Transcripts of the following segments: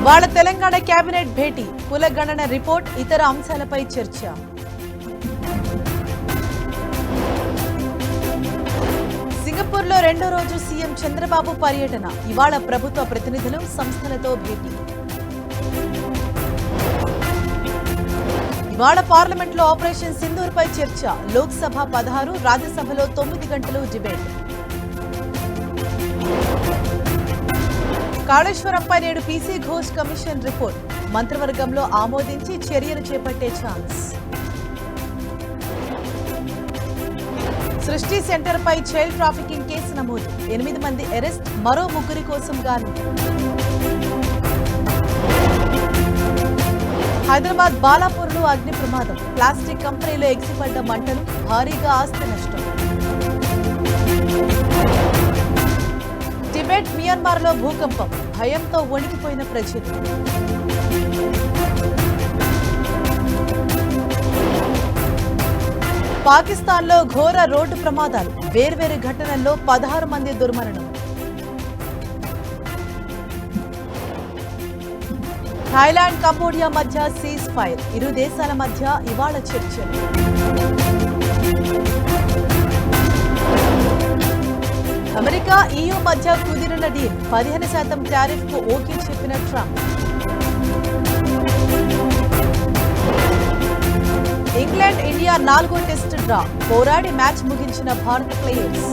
ఇవాళ తెలంగాణ కేబినెట్ భేటీ, కులగణన రిపోర్ట్, ఇతర అంశాలపై చర్చ. సింగపూర్లో రెండో రోజు సీఎం చంద్రబాబు పర్యటన. ఇవాళ ప్రభుత్వ ప్రతినిధులు, సంస్థలతో భేటీ. ఇవాళ పార్లమెంట్లో ఆపరేషన్ సింధూర్పై చర్చ. లోక్సభ 16, రాజ్యసభలో 9 గంటలు డిబేట్. కాళేశ్వరంపై నేడు పీసీ ఘోష్ కమిషన్ రిపోర్ట్. మంత్రివర్గంలో ఆమోదించి చర్యలు చేపట్టే ఛాన్స్. సృష్టి సెంటర్పై చైల్డ్ ట్రాఫికింగ్ కేసు నమోదు. 8 మంది అరెస్ట్, మరో 3 కోసం గాలింపు. హైదరాబాద్ బాలాపూర్లో అగ్ని ప్రమాదం. ప్లాస్టిక్ కంపెనీలో ఎగిసిపడ్డ మంటలు, భారీగా ఆస్తి నష్టం. టిబెట్, మియన్మార్లో భూకంపం. భయంతో వణికిపోయిన ప్రజలు. పాకిస్తాన్లో ఘోర రోడ్డు ప్రమాదాలు. వేర్వేరు ఘటనల్లో 16 మంది దుర్మరణం. థాయిలాండ్, కంబోడియా మధ్య సీజ్ ఫైర్. ఇరు దేశాల మధ్య ఇవాళ చర్చలు. అమెరికా, EU మధ్య కుదిరిన డీల్. 15% టారిఫ్ కు ఓకే చెప్పిన ట్రంప్. ఇంగ్లాండ్, ఇండియా 4వ టెస్ట్ డ్రా. పోరాడి మ్యాచ్ ముగించిన భారత ప్లేయర్స్.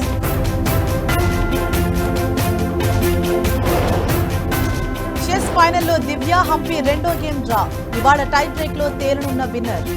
చెస్ ఫైనల్లో దివ్య, హంపి రెండో గేమ్ డ్రా. ఇవాళ టై బ్రేక్ లో తేలనున్న విన్నర్.